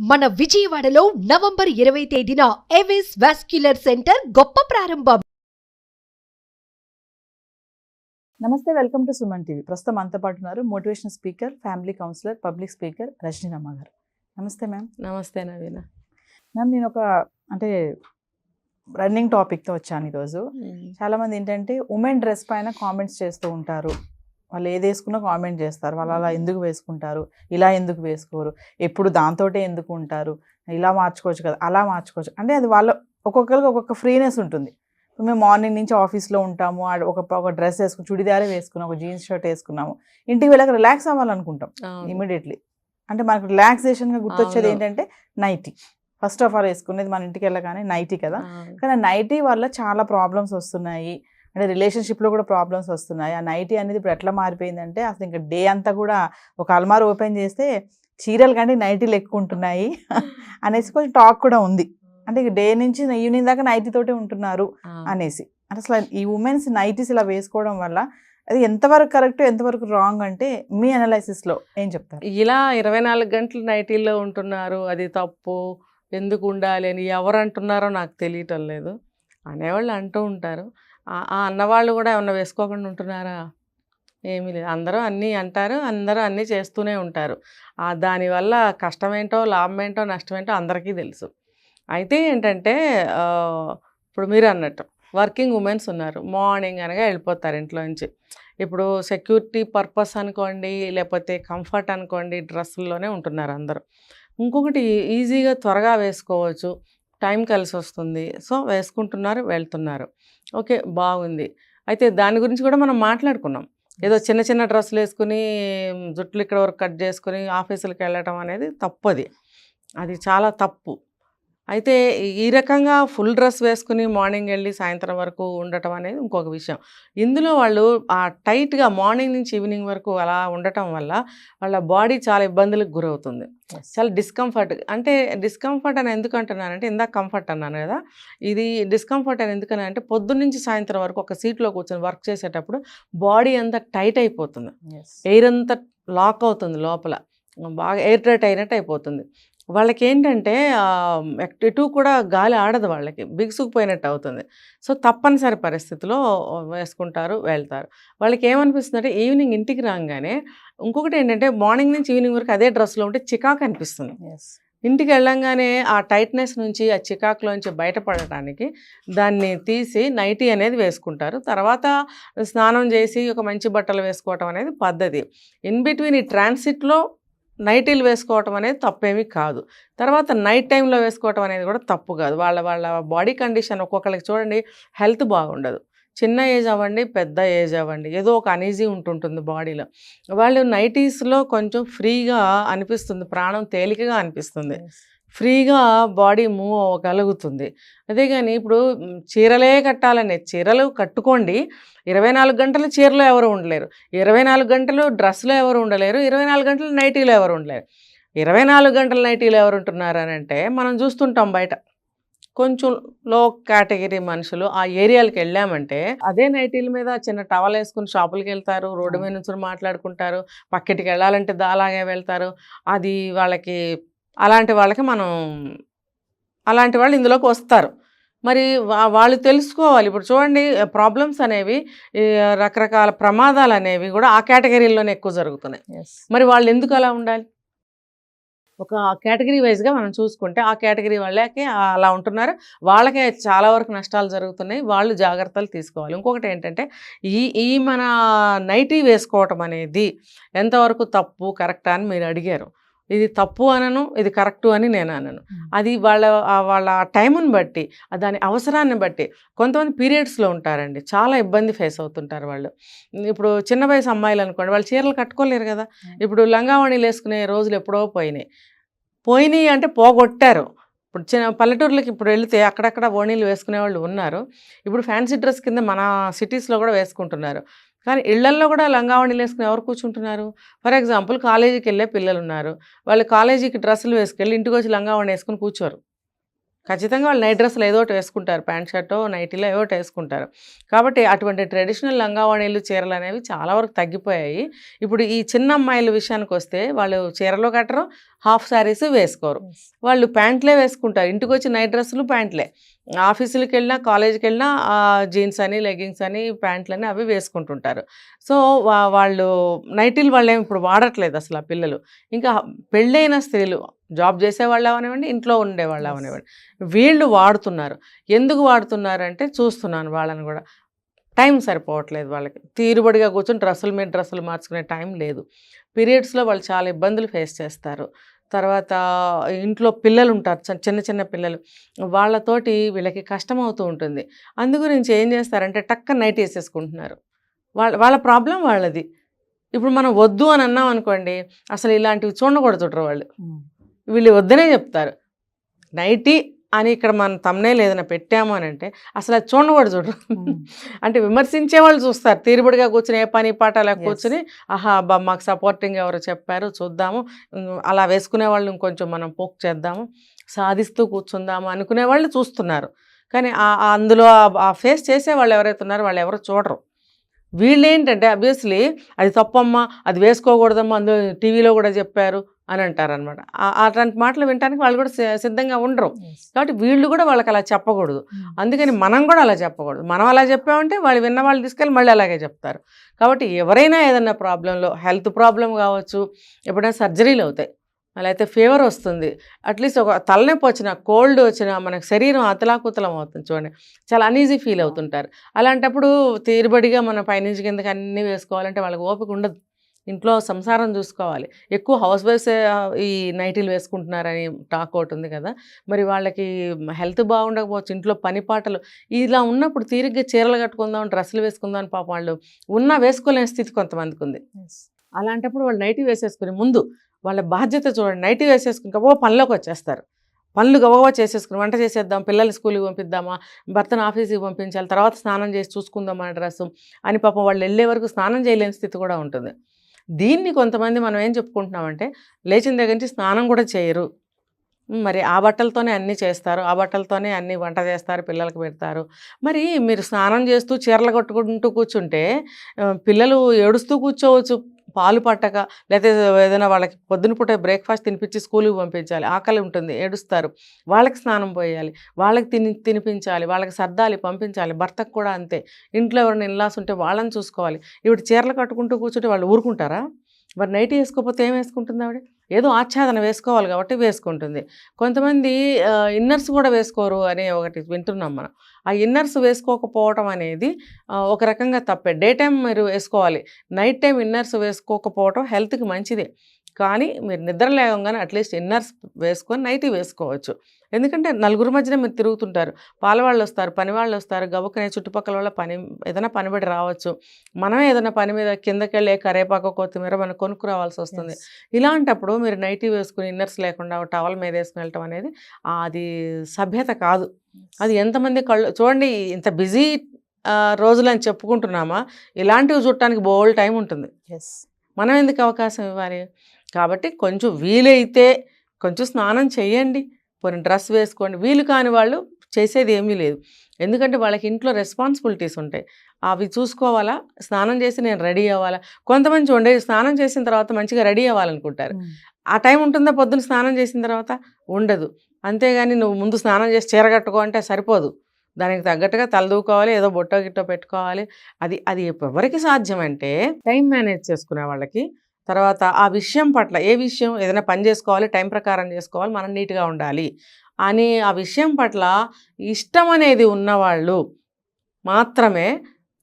మన విజయవాడలో నవంబర్ 20 తేదీన ఏవిస్ వాస్క్యులర్ సెంటర్ గొప్ప ప్రారంభం. నమస్తే, వెల్కమ్ టు సుమన్ టీవీ. ప్రస్తుతం మనతో పాటు ఉన్నారు motivational speaker, family counsellor, public speaker రజనీనమ్మ గారు. నమస్తే మ్యామ్. నమస్తే నవీన. మ్యామ్, నేను ఒక రన్నింగ్ టాపిక్తో వచ్చాను ఈరోజు. చాలామంది ఏంటంటే ఉమెన్ డ్రెస్ పైన కామెంట్స్ చేస్తూ ఉంటారు. వాళ్ళు ఏది వేసుకున్నా కామెంట్ చేస్తారు. వాళ్ళు అలా ఎందుకు వేసుకుంటారు, ఇలా ఎందుకు వేసుకోరు, ఎప్పుడు దాంతోటే ఎందుకు ఉంటారు, ఇలా మార్చుకోవచ్చు కదా, అలా మార్చుకోవచ్చు. అంటే అది వాళ్ళ ఒక్కొక్కరికి ఒక్కొక్క ఫ్రీనెస్ ఉంటుంది. మేము మార్నింగ్ నుంచి ఆఫీస్లో ఉంటాము, ఒక డ్రెస్ వేసుకుని చుడిదారే వేసుకున్నాం, ఒక జీన్స్ షర్ట్ వేసుకున్నాము, ఇంటికి వెళ్ళాక రిలాక్స్ అవ్వాలనుకుంటాం ఇమీడియట్లీ. అంటే మనకు రిలాక్సేషన్గా గుర్తొచ్చేది ఏంటంటే నైటీ. ఫస్ట్ ఆఫ్ ఆల్ వేసుకునేది మన ఇంటికి వెళ్ళగానే నైటీ కదా. కానీ నైటీ వల్ల చాలా ప్రాబ్లమ్స్ వస్తున్నాయి. అంటే రిలేషన్షిప్లో కూడా ప్రాబ్లమ్స్ వస్తున్నాయి. ఆ నైటీ అనేది ఇప్పుడు ఎట్లా మారిపోయిందంటే అసలు ఇంకా డే అంతా కూడా ఒక అల్మార్ ఓపెన్ చేస్తే చీరలు కంటే నైటీలు ఎక్కువ ఉంటున్నాయి అనేసి కొంచెం టాక్ కూడా ఉంది. అంటే డే నుంచి ఈవినింగ్ దాకా నైటీతోటే ఉంటున్నారు అనేసి. అంటే అసలు ఈ ఉమెన్స్ నైటీస్ ఇలా వేసుకోవడం వల్ల అది ఎంతవరకు కరెక్ట్, ఎంతవరకు రాంగ్ అంటే మీ అనాలైసిస్లో ఏం చెప్తారు? ఇలా 24 గంటలు నైటీల్లో ఉంటున్నారు, అది తప్పు, ఎందుకు ఉండాలి అని ఎవరు అంటున్నారో నాకు తెలియటం లేదు. అనేవాళ్ళు అంటూ ఉంటారు. ఆ అన్నవాళ్ళు కూడా ఏమన్నా వేసుకోకుండా ఉంటున్నారా? ఏమీ లేదు. అందరూ అన్నీ అంటారు, అందరూ అన్నీ చేస్తూనే ఉంటారు. దానివల్ల కష్టమేంటో, లాభమేంటో, నష్టమేంటో అందరికీ తెలుసు. అయితే ఏంటంటే ఇప్పుడు మీరు అన్నట్టు వర్కింగ్ ఉమెన్స్ ఉన్నారు, మార్నింగ్ అనగా వెళ్ళిపోతారు ఇంట్లో నుంచి. ఇప్పుడు సెక్యూరిటీ పర్పస్ అనుకోండి, లేకపోతే కంఫర్ట్ అనుకోండి, డ్రెస్సుల్లోనే ఉంటున్నారు అందరూ. ఇంకొకటి ఈజీగా త్వరగా వేసుకోవచ్చు, టైం కలిసి వస్తుంది, సో వేసుకుంటున్నారు, వెళ్తున్నారు. ఓకే, బాగుంది. అయితే దాని గురించి కూడా మనం మాట్లాడుకున్నాం. ఏదో చిన్న చిన్న డ్రెస్సులు వేసుకుని జుట్లు ఇక్కడ వరకు కట్ చేసుకుని ఆఫీసులకు వెళ్ళటం అనేది తప్పది, అది చాలా తప్పు. అయితే ఈ రకంగా ఫుల్ డ్రెస్ వేసుకుని మార్నింగ్ వెళ్ళి సాయంత్రం వరకు ఉండటం అనేది ఇంకొక విషయం. ఇందులో వాళ్ళు ఆ టైట్గా మార్నింగ్ నుంచి ఈవినింగ్ వరకు అలా ఉండటం వల్ల వాళ్ళ బాడీ చాలా ఇబ్బందులకు గురవుతుంది, చాలా డిస్కంఫర్ట్. అంటే డిస్కంఫర్ట్ అని ఎందుకు అంటున్నానంటే, ఇందాక కంఫర్ట్ అన్నాను కదా, ఇది డిస్కంఫర్ట్ అని ఎందుకని అంటే పొద్దున్నుంచి సాయంత్రం వరకు ఒక సీట్లో కూర్చొని వర్క్ చేసేటప్పుడు బాడీ అంతా టైట్ అయిపోతుంది, ఎయిర్ అంతా లాక్ అవుతుంది లోపల, బాగా ఎయిర్ టైట్ అయినట్టు అయిపోతుంది. వాళ్ళకి ఏంటంటే ఎటు కూడా గాలి ఆడదు, వాళ్ళకి బిగుసుకుపోయినట్టు అవుతుంది. సో తప్పనిసరి పరిస్థితిలో వేసుకుంటారు, వెళ్తారు. వాళ్ళకి ఏమనిపిస్తుంది అంటే ఈవినింగ్ ఇంటికి రాగానే ఇంకొకటి ఏంటంటే మార్నింగ్ నుంచి ఈవినింగ్ వరకు అదే డ్రెస్లో ఉంటే చికాకు అనిపిస్తుంది. ఇంటికి వెళ్ళంగానే ఆ టైట్నెస్ నుంచి, ఆ చికాకులోంచి బయటపడటానికి దాన్ని తీసి నైటీ అనేది వేసుకుంటారు. తర్వాత స్నానం చేసి ఒక మంచి బట్టలు వేసుకోవటం అనేది పద్ధతి. ఇన్ బిట్వీన్ ఈ ట్రాన్సిట్లో నైటీలు వేసుకోవటం అనేది తప్పేమీ కాదు. తర్వాత నైట్ టైంలో వేసుకోవటం అనేది కూడా తప్పు కాదు. వాళ్ళ బాడీ కండిషన్ ఒక్కొక్కరికి చూడండి, హెల్త్ బాగుండదు. చిన్న ఏజ్ అవ్వండి, పెద్ద ఏజ్ అవ్వండి, ఏదో ఒక అనీజీ ఉంటుంటుంది బాడీలో. వాళ్ళు నైటీస్లో కొంచెం ఫ్రీగా అనిపిస్తుంది, ప్రాణం తేలికగా అనిపిస్తుంది, ఫ్రీగా బాడీ మూవ్ అవ్వగలుగుతుంది. అదే కానీ ఇప్పుడు చీరలే కట్టాలని, చీరలు కట్టుకోండి, 24 గంటలు చీరలో ఎవరు ఉండలేరు, 24 గంటలు డ్రెస్లో ఎవరు ఉండలేరు, 24 గంటలు నైటీలో ఎవరు ఉండలేరు. 24 గంటల నైటీలో ఎవరు ఉంటున్నారు అని అంటే మనం చూస్తుంటాం బయట కొంచెం లో కేటగిరీ మనుషులు. ఆ ఏరియాలకు వెళ్ళామంటే అదే నైటీల మీద చిన్న టవల్ వేసుకుని షాపులకి వెళ్తారు, రోడ్డు మీద నుంచి మాట్లాడుకుంటారు, పక్కిటికి వెళ్ళాలంటే అలాగే వెళ్తారు. అది వాళ్ళకి, అలాంటి వాళ్ళకి అలాంటి వాళ్ళు ఇందులోకి వస్తారు. మరి వాళ్ళు తెలుసుకోవాలి. ఇప్పుడు చూడండి, ప్రాబ్లమ్స్ అనేవి, రకరకాల ప్రమాదాలు అనేవి కూడా ఆ కేటగిరీలోనే ఎక్కువ జరుగుతున్నాయి. మరి వాళ్ళు ఎందుకు అలా ఉండాలి? ఒక కేటగిరీ వైజ్గా మనం చూసుకుంటే ఆ కేటగిరీ వాళ్ళకే అలా ఉంటున్నారు, వాళ్ళకే చాలా వరకు నష్టాలు జరుగుతున్నాయి, వాళ్ళు జాగ్రత్తలు తీసుకోవాలి. ఇంకొకటి ఏంటంటే ఈ మన నైటీ వేసుకోవటం అనేది ఎంతవరకు తప్పు, కరెక్టా అని మీరు అడిగారు. ఇది తప్పు అనను, ఇది కరెక్టు అని నేను అనను. అది వాళ్ళ టైంని బట్టి, దాని అవసరాన్ని బట్టి. కొంతమంది పీరియడ్స్లో ఉంటారండి, చాలా ఇబ్బంది ఫేస్ అవుతుంటారు వాళ్ళు. ఇప్పుడు చిన్న వయసు అమ్మాయిలు అనుకోండి, వాళ్ళు చీరలు కట్టుకోలేరు కదా. ఇప్పుడు లంగావణీలు వేసుకునే రోజులు ఎప్పుడో పోయినాయి అంటే పోగొట్టారు. ఇప్పుడు పల్లెటూర్లకి ఇప్పుడు వెళితే అక్కడక్కడ ఓణీలు వేసుకునే వాళ్ళు ఉన్నారు. ఇప్పుడు ఫ్యాన్సీ డ్రెస్ కింద మన సిటీస్లో కూడా వేసుకుంటున్నారు. కానీ ఇళ్లల్లో కూడా లంగావణీలు వేసుకుని ఎవరు కూర్చుంటున్నారు? ఫర్ ఎగ్జాంపుల్ కాలేజీకి వెళ్ళే పిల్లలు ఉన్నారు, వాళ్ళు కాలేజీకి డ్రెస్సులు వేసుకెళ్ళి ఇంటికి వచ్చి లంగావణి వేసుకుని కూర్చోరు. ఖచ్చితంగా వాళ్ళు నైట్ డ్రెస్సులు ఏదో ఒకటి వేసుకుంటారు, ప్యాంట్ షర్టో నైటీలో ఏదో ఒకటి వేసుకుంటారు. కాబట్టి అటువంటి ట్రెడిషనల్ లంగావణీలు చీరలు అనేవి చాలా వరకు తగ్గిపోయాయి. ఇప్పుడు ఈ చిన్న అమ్మాయిల విషయానికి వస్తే వాళ్ళు చీరలు కట్టరు, హాఫ్ శారీస్ వేసుకోరు, వాళ్ళు ప్యాంట్లే వేసుకుంటారు. ఇంటికి వచ్చి నైట్ డ్రెస్సులు ప్యాంట్లే, ఆఫీసులకు వెళ్ళినా కాలేజీకి వెళ్ళినా జీన్స్ అని లెగ్గింగ్స్ అని ప్యాంట్లు అని అవి వేసుకుంటుంటారు. సో వాళ్ళు నైటీలు వాళ్ళు ఏమి ఇప్పుడు వాడట్లేదు అసలు ఆ పిల్లలు. ఇంకా పెళ్ళైన స్త్రీలు, జాబ్ చేసేవాళ్ళు అవనివ్వండి, ఇంట్లో ఉండేవాళ్ళు అవనివ్వండి, వీళ్ళు వాడుతున్నారు. ఎందుకు వాడుతున్నారు అంటే చూస్తున్నాను వాళ్ళని కూడా, టైం సరిపోవట్లేదు వాళ్ళకి. తీరుబడిగా కూర్చొని డ్రెస్సుల మీద డ్రెస్సులు మార్చుకునే టైం లేదు. పీరియడ్స్లో వాళ్ళు చాలా ఇబ్బందులు ఫేస్ చేస్తారు. తర్వాత ఇంట్లో పిల్లలు ఉంటారు, చిన్న చిన్న పిల్లలు, వాళ్ళతోటి వీళ్ళకి కష్టం అవుతూ ఉంటుంది. అందు గురించి ఏం చేస్తారంటే టక్క నైట్ వేసేసుకుంటున్నారు. వాళ్ళ ప్రాబ్లం వాళ్ళది. ఇప్పుడు మనం వద్దు అని అన్నాం అనుకోండి, అసలు ఇలాంటివి చూడకూడదుంటారు వాళ్ళు. వీళ్ళు వద్దనే చెప్తారు. నైటీ అని ఇక్కడ మనం తమ్నేల్ ఏదైనా పెట్టాము అని అంటే అసలు అది చూడరు. అంటే విమర్శించే వాళ్ళు చూస్తారు, తీరుబడిగా కూర్చొని ఏ పని పాట అలా కూర్చొని ఆహా అబ్బా మాకు సపోర్టింగ్ ఎవరు చెప్పారు చూద్దాము, అలా వేసుకునే వాళ్ళు ఇంకొంచెం మనం పోక్ చేద్దాము, సాధిస్తూ కూర్చుందాము అనుకునే వాళ్ళు చూస్తున్నారు. కానీ అందులో ఆ ఫేస్ చేసే వాళ్ళు ఎవరైతే ఉన్నారో వాళ్ళు ఎవరు చూడరు. వీళ్ళు ఏంటంటే అబ్వియస్లీ అది తప్పమ్మా, అది వేసుకోకూడదమ్మా, అందులో టీవీలో కూడా చెప్పారు అని అంటారనమాట. అట్లాంటి మాటలు వినడానికి వాళ్ళు కూడా సిద్ధంగా ఉండరు. కాబట్టి వీళ్ళు కూడా వాళ్ళకి అలా చెప్పకూడదు. అందుకని మనం కూడా అలా చెప్పకూడదు. మనం అలా చెప్పామంటే వాళ్ళు విన్న వాళ్ళు తీసుకెళ్ళి మళ్ళీ అలాగే చెప్తారు. కాబట్టి ఎవరైనా ఏదన్నా ప్రాబ్లంలో, హెల్త్ ప్రాబ్లం కావచ్చు, ఎప్పుడైనా సర్జరీలు అవుతాయి, అయితే ఫీవర్ వస్తుంది, అట్లీస్ట్ ఒక తలనొప్పి వచ్చినా, కోల్డ్ వచ్చినా, మనకు శరీరం అతలాకుతలం అవుతుంది చూడండి, చాలా అనీజీ ఫీల్ అవుతుంటారు. అలాంటప్పుడు తీరుబడిగా మన పైనుంచి కిందకి అన్నీ వేసుకోవాలంటే వాళ్ళకి ఓపిక ఉండదు. ఇంట్లో సంసారం చూసుకోవాలి. ఎక్కువ హౌస్ వైఫ్స్ ఈ నైటీలు వేసుకుంటున్నారని టాక్ ఒకటి ఉంది కదా, మరి వాళ్ళకి హెల్త్ బాగుండకపోవచ్చు, ఇంట్లో పని పాటలు ఇలా ఉన్నప్పుడు తీరిగ్గా చీరలు కట్టుకుందాం, డ్రెస్సులు వేసుకుందాం అని పాపం వాళ్ళు ఉన్నా వేసుకోలేని స్థితి కొంతమందికి ఉంది. అలాంటప్పుడు వాళ్ళు నైటీ వేసేసుకుని ముందు వాళ్ళ బాధ్యత చూడండి, నైటీ వేసేసుకుని గబగబా పనిలోకి వచ్చేస్తారు. పనులు గబగబా చేసేసుకుని వంట చేసేద్దాం, పిల్లలు స్కూల్కి పంపిద్దామా, భర్తను ఆఫీస్కి పంపించాలి, తర్వాత స్నానం చేసి చూసుకుందాం ఆ డ్రెస్సు అని పాపం వాళ్ళు వెళ్ళే వరకు స్నానం చేయలేని స్థితి కూడా ఉంటుంది. దీన్ని కొంతమంది మనం ఏం చెప్పుకుంటున్నామంటే లేచిన దగ్గర నుంచి స్నానం కూడా చేయరు, మరి ఆ బట్టలతోనే అన్నీ చేస్తారు, ఆ బట్టలతోనే అన్నీ వంట చేస్తారు, పిల్లలకు పెడతారు. మరి మీరు స్నానం చేస్తూ చీరలు కట్టుకుంటూ కూర్చుంటే పిల్లలు ఏడుస్తూ కూర్చోవచ్చు, పాలు పట్టక, లేకపోతే ఏదైనా వాళ్ళకి పొద్దున పూట బ్రేక్ఫాస్ట్ తినిపించి స్కూల్కి పంపించాలి, ఆకలి ఉంటుంది, ఏడుస్తారు, వాళ్ళకి స్నానం పోయాలి, వాళ్ళకి తినిపించాలి, వాళ్ళకి సర్దాలి, పంపించాలి. భర్తకు కూడా అంతే. ఇంట్లో ఎవరైనా ఇన్లాస్ ఉంటే వాళ్ళని చూసుకోవాలి. ఇప్పుడు చీరలు కట్టుకుంటూ కూర్చుంటే వాళ్ళు ఊరుకుంటారా? మరి నైటీ వేసుకోకపోతే ఏం వేసుకుంటుంది ఆవిడ? ఏదో ఆచ్ఛాదన వేసుకోవాలి కాబట్టి వేసుకుంటుంది. కొంతమంది ఇన్నర్స్ కూడా వేసుకోరు అనే ఒకటి వింటున్నాం మనం. ఆ ఇన్నర్స్ వేసుకోకపోవటం అనేది ఒక రకంగా తప్పే. డే టైం మీరు వేసుకోవాలి, నైట్ టైం ఇన్నర్స్ వేసుకోకపోవటం హెల్త్కి మంచిదే. కానీ మీరు నిద్ర లేవగానే అట్లీస్ట్ ఇన్నర్స్ వేసుకొని నైటీ వేసుకోవచ్చు. ఎందుకంటే నలుగురు మధ్యన మీరు తిరుగుతుంటారు, పాలవాళ్ళు వస్తారు, పని వాళ్ళు వస్తారు, గబుక్కనే చుట్టుపక్కల వాళ్ళ ఏదైనా పనిబడి రావచ్చు, మనమే ఏదైనా పని మీద కిందకి వెళ్ళే కరేపాకు కొత్తిమీర మనం కొనుక్కు రావాల్సి వస్తుంది. ఇలాంటప్పుడు మీరు నైటీ వేసుకుని ఇన్నర్స్ లేకుండా టవల్ మీద వేసుకుని వెళ్ళటం అనేది అది సభ్యత కాదు. అది ఎంతమంది కళ్ళు చూడండి, ఇంత బిజీ రోజులని చెప్పుకుంటున్నామా, ఇలాంటివి చూడటానికి బోల్డ్ టైం ఉంటుంది. మనం ఎందుకు అవకాశం ఇవ్వాలి? కాబట్టి కొంచెం వీలైతే కొంచెం స్నానం చేయండి, కొన్ని డ్రెస్ వేసుకోండి. వీలు కాని వాళ్ళు చేసేది ఏమీ లేదు. ఎందుకంటే వాళ్ళకి ఇంట్లో రెస్పాన్సిబిలిటీస్ ఉంటాయి, అవి చూసుకోవాలా. స్నానం చేసి నేను రెడీ అవ్వాలా. కొంతమంది చూడండి స్నానం చేసిన తర్వాత మంచిగా రెడీ అవ్వాలనుకుంటారు. ఆ టైం ఉంటుందా? పొద్దున్న స్నానం చేసిన తర్వాత ఉండదు. అంతేగాని నువ్వు ముందు స్నానం చేసి చీర కట్టుకో అంటే సరిపోదు, దానికి తగ్గట్టుగా తలదూకోవాలి, ఏదో బొట్టో గిట్టో పెట్టుకోవాలి. అది ఎవరికి సాధ్యం అంటే టైం మేనేజ్ చేసుకునే వాళ్ళకి. తర్వాత ఆ విషయం పట్ల, ఏ విషయం ఏదైనా పని చేసుకోవాలి, టైం ప్రకారం చేసుకోవాలి, మనం నీట్గా ఉండాలి అని ఆ విషయం పట్ల ఇష్టం అనేది ఉన్నవాళ్ళు మాత్రమే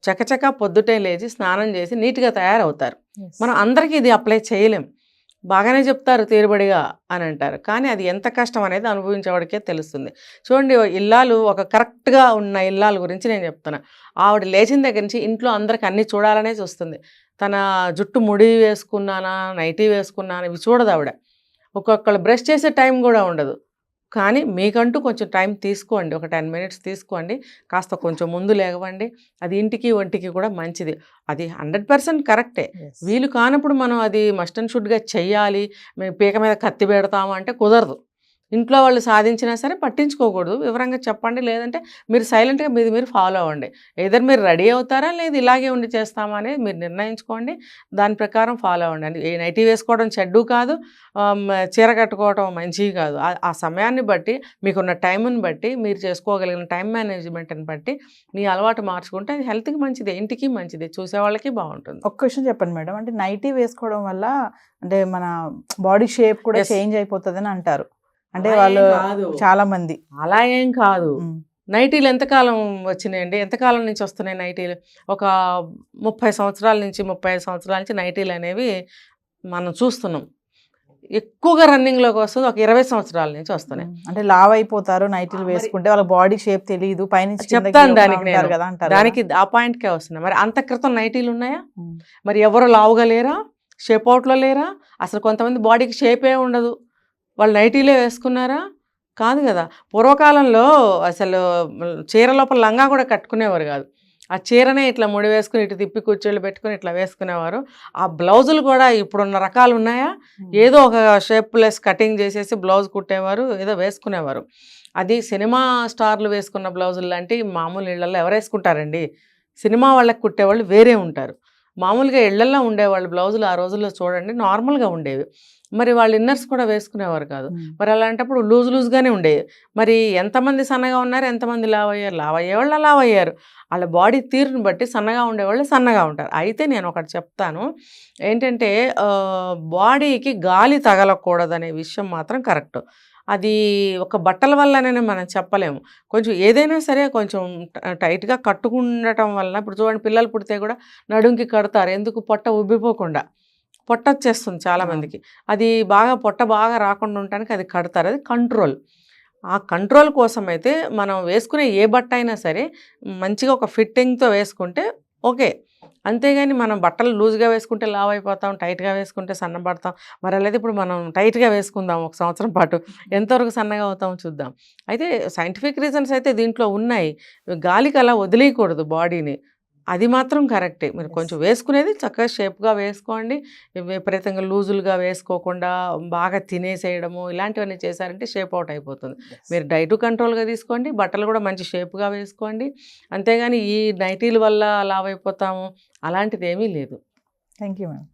చకచకా పొద్దుటే లేచి స్నానం చేసి నీట్గా తయారవుతారు. మనం అందరికీ ఇది అప్లై చేయలేం. బాగానే చెప్తారు తీరుబడిగా అని అంటారు, కానీ అది ఎంత కష్టం అనేది అనుభవించేవాడికే తెలుస్తుంది. చూడండి, ఇల్లాలు ఒక కరెక్ట్గా ఉన్న ఇల్లాల గురించి నేను చెప్తున్నా. ఆవిడ లేచిన దగ్గర నుంచి ఇంట్లో అందరికి అన్నీ చూడాలనే చూస్తుంది. తన జుట్టు ముడి వేసుకున్నానా, నైటీ వేసుకున్నానా ఇవి చూడదు ఆవిడ. ఒక్కొక్కళ్ళు బ్రష్ చేసే టైం కూడా ఉండదు. కానీ మీకంటూ కొంచెం టైం తీసుకోండి, ఒక 10 minutes తీసుకోండి, కాస్త కొంచెం ముందు లేవండి. అది ఇంటికి ఒంటికి కూడా మంచిది. అది 100% కరెక్టే. వీలు కానప్పుడు మనం అది మస్ట్ అండ్ షుడ్గా చెయ్యాలి, మేము పీక మీద కత్తి పెడతాము అంటే కుదరదు. ఇంట్లో వాళ్ళు సాధించినా సరే పట్టించుకోకూడదు, వివరంగా చెప్పండి. లేదంటే మీరు సైలెంట్గా మీరు ఫాలో అవ్వండి. ఏదర్ మీరు రెడీ అవుతారా లేదు ఇలాగే ఉండి చేస్తామా అనేది మీరు నిర్ణయించుకోండి, దాని ప్రకారం ఫాలో అవ్వండి. ఈ నైటీ వేసుకోవడం చెడ్డు కాదు, చీర కట్టుకోవడం మంచిది కాదు. ఆ సమయాన్ని బట్టి, మీకున్న టైంని బట్టి, మీరు చేసుకోగలిగిన టైం మేనేజ్మెంట్ని బట్టి మీ అలవాటు మార్చుకుంటే అది హెల్త్కి మంచిది, ఇంటికి మంచిది, చూసేవాళ్ళకి బాగుంటుంది. ఒక్క క్వశ్చన్ చెప్పండి మేడం, అంటే నైటీ వేసుకోవడం వల్ల అంటే మన బాడీ షేప్ కూడా Yes. చేంజ్ అయిపోతుందని అంటారు, అంటే అలా వాళ్ళు ఏం కాదు. చాలా మంది అలా ఏం కాదు. నైటీలు ఎంతకాలం వచ్చినాయండి, ఎంతకాలం నుంచి వస్తున్నాయి నైటీలు? ఒక 30 సంవత్సరాల నుంచి 35 సంవత్సరాల నుంచి నైటీలు అనేవి మనం చూస్తున్నాం. ఎక్కువగా రన్నింగ్లోకి వస్తుంది ఒక 20 సంవత్సరాల నుంచి వస్తున్నాయి. అంటే లావ్ అయిపోతారు నైటీలు మరి- వేసుకుంటే, వాళ్ళ బాడీ షేప్ తెలియదు, పైనుంచి కిందకి చెప్తాను లోపల దానికి ఉంటారు నేను. కదా అంటారు దానికి ఆ పాయింట్కే వస్తున్నాయి. మరి అంత క్రితం నైటీలు ఉన్నాయా? ఉమ్. మరి ఎవరు లావుగా లేరా, షేప్ అవుట్లో లేరా? అసలు కొంతమంది బాడీకి షేపే ఉండదు, వాళ్ళు నైటీలే వేసుకున్నారా? కాదు కదా. పూర్వకాలంలో అసలు చీర లోపల లంగా కూడా కట్టుకునేవారు కాదు, ఆ చీరనే ఇట్లా ముడి వేసుకుని ఇటు తిప్పి కుర్చీలు పెట్టుకుని ఇట్లా వేసుకునేవారు. ఆ బ్లౌజులు కూడా ఇప్పుడున్న రకాలు ఉన్నాయా? ఏదో ఒక షేప్లెస్ కటింగ్ చేసేసి బ్లౌజ్ కుట్టేవారు, ఏదో వేసుకునేవారు. అది సినిమా స్టార్లు వేసుకున్న బ్లౌజులు లాంటి మామూలు ఇళ్లలో ఎవరు వేసుకుంటారండి? సినిమా వాళ్ళకి కుట్టేవాళ్ళు వేరే ఉంటారు. మామూలుగా ఇళ్లల్లో ఉండేవాళ్ళు బ్లౌజులు ఆ రోజుల్లో చూడండి నార్మల్గా ఉండేవి. మరి వాళ్ళు ఇన్నర్స్ కూడా వేసుకునేవారు కాదు. మరి అలాంటప్పుడు లూజ్గానే ఉండేవి. మరి ఎంతమంది సన్నగా ఉన్నారు, ఎంతమంది లావ్ అయ్యారు? లావ్ అయ్యేవాళ్ళు లావ్ అయ్యారు, వాళ్ళ బాడీ తీరుని బట్టి సన్నగా ఉండేవాళ్ళు సన్నగా ఉంటారు. అయితే నేను ఒకటి చెప్తాను ఏంటంటే, బాడీకి గాలి తగలకూడదనే విషయం మాత్రం కరెక్ట్. అది ఒక బట్టల వల్లనే మనం చెప్పలేము. కొంచెం ఏదైనా సరే కొంచెం టైట్గా కట్టుకుండటం వల్ల, ఇప్పుడు చూడండి పిల్లలు పుడితే కూడా నడుంకి కడతారు, ఎందుకు? పొట్ట ఉబ్బిపోకుండా. పొట్ట వచ్చేస్తుంది చాలామందికి, అది బాగా పొట్ట బాగా రాకుండా ఉండటానికి అది కడతారు, అది కంట్రోల్. ఆ కంట్రోల్ కోసం అయితే మనం వేసుకునే ఏ బట్ట అయినా సరే మంచిగా ఒక ఫిట్టింగ్తో వేసుకుంటే ఓకే. అంతేగాని మనం బట్టలు లూజ్గా వేసుకుంటే లావ్ అయిపోతాం, టైట్గా వేసుకుంటే సన్నపడతాం. మరి అలాగే ఇప్పుడు మనం టైట్గా వేసుకుందాం ఒక సంవత్సరం పాటు, ఎంతవరకు సన్నగా అవుతామో చూద్దాం. అయితే సైంటిఫిక్ రీజన్స్ అయితే దీంట్లో ఉన్నాయి. గాలికి అలా వదిలేయకూడదు బాడీని, అది మాత్రం కరెక్టే. మీరు కొంచెం వేసుకునేది చక్కగా షేప్గా వేసుకోండి, విపరీతంగా లూజులుగా వేసుకోకుండా బాగా తినేసేయడము ఇలాంటివన్నీ చేశారంటే షేప్ అవుట్ అయిపోతుంది. మీరు డైట్ కంట్రోల్గా తీసుకోండి, బట్టలు కూడా మంచి షేప్గా వేసుకోండి. అంతేగాని ఈ నైటీల వల్ల లావ్ అయిపోతాము అలాంటిది ఏమీ లేదు. Thank you madam.